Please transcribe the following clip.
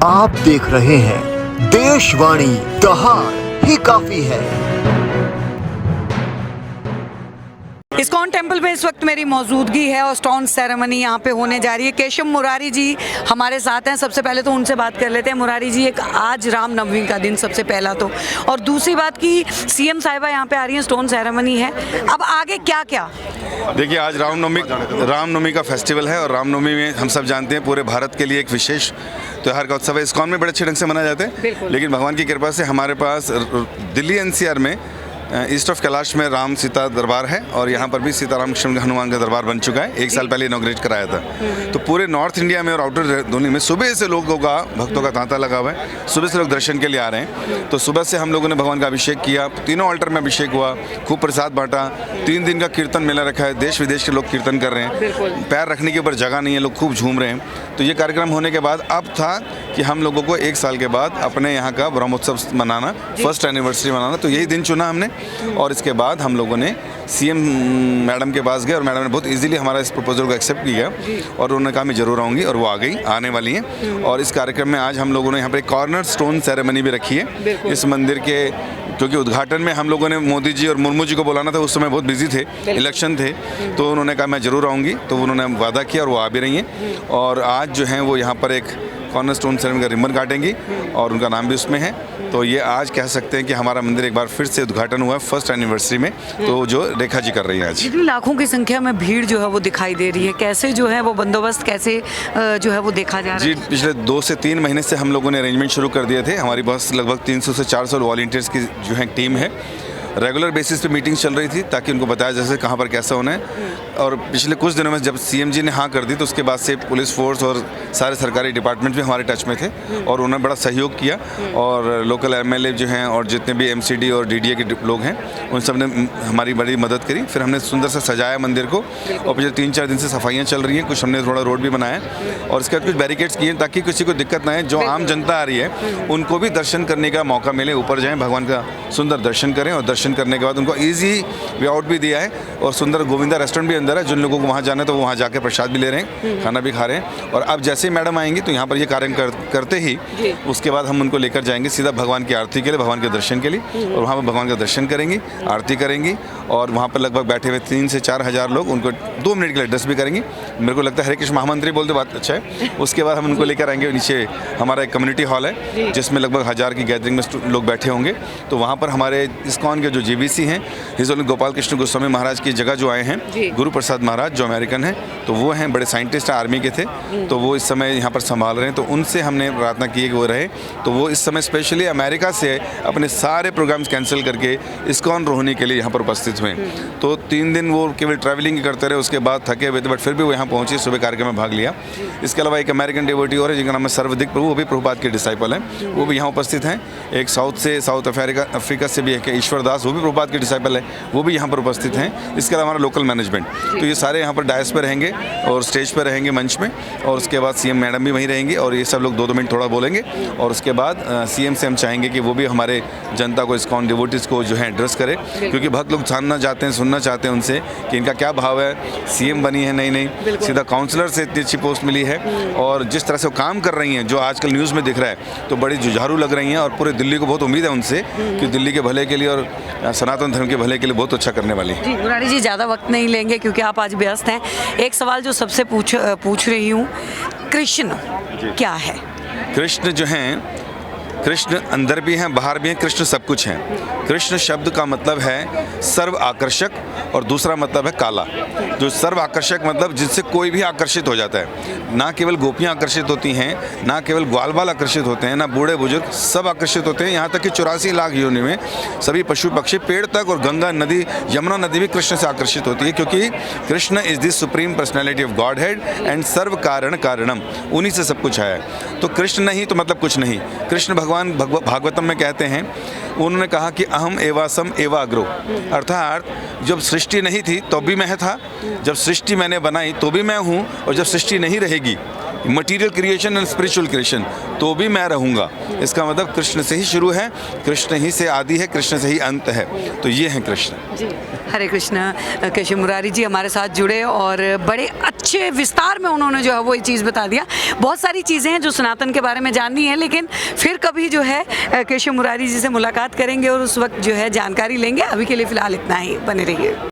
आप देख रहे हैं देशवाणी, दहाड़ ही काफी है। इस्कॉन टेम्पल में इस वक्त मेरी मौजूदगी है और स्टोन सेरेमनी यहाँ पे होने जा रही है। केशव मुरारी जी हमारे साथ हैं। सबसे पहले तो उनसे बात कर लेते हैं। मुरारी जी, एक आज रामनवमी का दिन सबसे पहला तो, और दूसरी बात कि सीएम साहिबा यहाँ पे आ रही हैं, स्टोन सेरेमनी है, अब आगे क्या क्या? देखिए, आज रामनवमी का फेस्टिवल है और रामनवमी में हम सब जानते हैं पूरे भारत के लिए एक विशेष त्यौहार का उत्सव है। इस्कॉन में बड़े अच्छे ढंग से मनाया जाता है, लेकिन भगवान की कृपा से हमारे पास दिल्ली एनसीआर में ईस्ट ऑफ कैलाश में राम सीता दरबार है और यहाँ पर भी सीताराम कृष्ण हनुमान का दरबार बन चुका है। 1 साल पहले इनॉग्रेट कराया था। तो पूरे नॉर्थ इंडिया में और आउटर दुनिया में सुबह से लोगों का, भक्तों का तांता लगा हुआ है। सुबह से लोग दर्शन के लिए आ रहे हैं। तो सुबह से हम लोगों ने भगवान का अभिषेक किया, तीनों ऑल्टर में अभिषेक हुआ, खूब प्रसाद बांटा। 3 दिन का कीर्तन मेला रखा है, देश विदेश के लोग कीर्तन कर रहे हैं। पैर रखने के ऊपर जगह नहीं है, लोग खूब झूम रहे हैं। तो ये कार्यक्रम होने के बाद अब था कि हम लोगों को 1 साल के बाद अपने यहाँ का ब्रह्मोत्सव मनाना, फर्स्ट एनिवर्सरी मनाना। तो यही दिन चुना हमने और इसके बाद हम लोगों ने सीएम मैडम के पास गए और मैडम ने बहुत इजीली हमारा इस प्रपोजल को एक्सेप्ट किया और उन्होंने कहा मैं ज़रूर आऊँगी, और वो आने वाली हैं। और इस कार्यक्रम में आज हम लोगों ने यहाँ पर एक कॉर्नर स्टोन सेरेमनी भी रखी है इस मंदिर के, क्योंकि उद्घाटन में हम लोगों ने मोदी जी और मुर्मू जी को बुलाना था। उस समय बहुत बिजी थे, इलेक्शन थे, तो उन्होंने कहा मैं ज़रूर आऊँगी। तो उन्होंने वादा किया और वो आ भी रही हैं। और आज जो हैं वो यहाँ पर एक कॉर्नर स्टोन सेरेमनी का रिबन काटेंगी और उनका नाम भी उसमें है। तो ये आज कह सकते हैं कि हमारा मंदिर एक बार फिर से उद्घाटन हुआ है फर्स्ट एनिवर्सरी में। तो जो रेखा जी कर रही है आज। लाखों की संख्या में भीड़ जो है वो दिखाई दे रही है, कैसे जो है वो बंदोबस्त कैसे जो है वो देखा जा रहा है? जी, पिछले 2 से 3 महीने से हम लोगों ने अरेंजमेंट शुरू कर दिए थे। हमारी पास लगभग 300 से 400 वॉलंटियर्स की जो है टीम है। रेगुलर बेसिस पे मीटिंग्स चल रही थी ताकि उनको बताया जैसे कहाँ पर कैसा होना है। और पिछले कुछ दिनों में जब सीएम जी ने हाँ कर दी तो उसके बाद से पुलिस फोर्स और सारे सरकारी डिपार्टमेंट भी हमारे टच में थे और उन्होंने बड़ा सहयोग किया। और लोकल एमएलए जो हैं और जितने भी एमसीडी और डीडीए के लोग हैं उन सब ने हमारी बड़ी मदद करी। फिर हमने सुंदर से सजाया मंदिर को और पिछले 3-4 दिन से सफाइयाँ चल रही हैं। कुछ हमने थोड़ा रोड भी बनाया और इसके बाद कुछ बैरिकेड्स किए ताकि किसी को दिक्कत ना आए। जो आम जनता आ रही है उनको भी दर्शन करने का मौका मिले, ऊपर जाएँ, भगवान का सुंदर दर्शन करें और दर्शन करने के बाद उनको ईजी वे आउट भी दिया है। और सुंदर गोविंदा रेस्टोरेंट भी अंदर है, जिन लोगों को वहाँ जाना है तो वो वहाँ जाके प्रसाद भी ले रहे हैं, खाना भी खा रहे हैं। और अब जैसे ही मैडम आएंगी तो यहाँ पर ये कार्य करते ही उसके बाद हम उनको लेकर जाएंगे सीधा भगवान की आरती के लिए, भगवान के दर्शन के लिए। और वहाँ पर भगवान का दर्शन करेंगी, आरती करेंगी और वहाँ पर लगभग बैठे हुए 3 से 4 हज़ार लोग उनको 2 मिनट के लिए एड्रेस भी करेंगी। मेरे को लगता है हरे कृष्ण महामंत्री बोलते बात अच्छा है। उसके बाद हम उनको लेकर आएंगे नीचे, हमारा एक कम्युनिटी हॉल है जिसमें लगभग 1000 की गैदरिंग में लोग बैठे होंगे। तो वहाँ पर हमारे इस्कॉन के जो जीबीसी हैं, हिज ऑनर गोपाल कृष्ण गोस्वामी महाराज की जगह जो आए हैं, गुरु प्रसाद महाराज जो अमेरिकन हैं, तो वो हैं, बड़े साइंटिस्ट आर्मी के थे, तो वो इस समय यहाँ पर संभाल रहे हैं। तो उनसे हमने प्रार्थना की कि वो रहे। तो वो इस समय स्पेशली अमेरिका से अपने सारे प्रोग्राम्स कैंसिल करके इस्कॉन रोहिणी के लिए यहाँ पर उपस्थित हुए। तो 3 दिन वो केवल ट्रैवलिंग करते रहे, उसके बाद थके हुए थे, बट फिर भी वो यहाँ पहुँचे, सुबह कार्यक्रम में भाग लिया। इसके अलावा एक अमेरिकन डिवोटी और है जिनका नाम है सर्वदिक प्रभु, वो भी प्रभुपाद के डिसाइपल हैं, वो भी यहाँ उपस्थित हैं। एक साउथ अफ्रीका से भी एक ईश्वर दास, वो भी प्रभुपाद के डिसाइपल है, वो भी यहाँ पर उपस्थित हैं। इसके अलावा हमारा लोकल मैनेजमेंट, तो ये सारे यहाँ पर डायस पर रहेंगे और स्टेज पर रहेंगे, मंच में। और उसके बाद सीएम मैडम भी वहीं रहेंगी और ये सब लोग 2-2 मिनट थोड़ा बोलेंगे। और उसके बाद सीएम से हम चाहेंगे कि वो भी हमारे जनता को, इस्कॉन डिवोटीज़ को जो है एड्रेस करे, क्योंकि भक्त लोग जानना चाहते हैं, सुनना चाहते हैं उनसे कि इनका क्या भाव है। सीएम बनी है, नहीं सीधा काउंसलर से इतनी अच्छी पोस्ट मिली है और जिस तरह से वो काम कर रही हैं, जो आजकल न्यूज़ में दिख रहा है, तो बड़ी जुझारू लग रही हैं। और पूरे दिल्ली को बहुत उम्मीद है उनसे कि दिल्ली के भले के लिए और सनातन धर्म के भले के लिए बहुत अच्छा करने वाली है। जी मुरारी जी, ज़्यादा वक्त नहीं लेंगे क्योंकि आप आज व्यस्त हैं। एक सवाल जो सबसे पूछ रही हूँ, कृष्ण क्या है? कृष्ण जो हैं, कृष्ण अंदर भी हैं, बाहर भी हैं, कृष्ण सब कुछ हैं। कृष्ण शब्द का मतलब है सर्व आकर्षक और दूसरा मतलब है काला। जो सर्व आकर्षक मतलब जिससे कोई भी आकर्षित हो जाता है। ना केवल गोपियाँ आकर्षित होती हैं, ना केवल ग्वाल बाल आकर्षित होते हैं, ना बूढ़े बुजुर्ग, सब आकर्षित होते हैं। यहाँ तक कि 84 लाख योनि में सभी पशु पक्षी, पेड़ तक, और गंगा नदी, यमुना नदी भी कृष्ण से आकर्षित होती है, क्योंकि Krishna is the supreme personality of godhead and सर्व कारण कारणम, उन्हीं से सब कुछ है। तो कृष्ण नहीं तो मतलब कुछ नहीं। कृष्ण भगवान भागवतम में कहते हैं, उन्होंने कहा कि अहम एवासम एवा अग्रो, अर्थात जब सृष्टि नहीं थी तो भी मैं था, जब सृष्टि मैंने बनाई तो भी मैं हूँ, और जब सृष्टि नहीं रहेगी material creation and spiritual creation, तो भी मैं रहूँगा। इसका मतलब कृष्ण से ही शुरू है, कृष्ण ही से आदि है, कृष्ण से ही अंत है, तो ये हैं कृष्ण जी। हरे कृष्ण। केशव मुरारी जी हमारे साथ जुड़े और बड़े अच्छे विस्तार में उन्होंने जो है वो ये चीज़ बता दिया। बहुत सारी चीज़ें हैं जो सनातन के बारे में जाननी है, लेकिन फिर कभी जो है केशव मुरारी जी से मुलाकात करेंगे और उस वक्त जो है जानकारी लेंगे। अभी के लिए फ़िलहाल इतना ही, बने रहिए।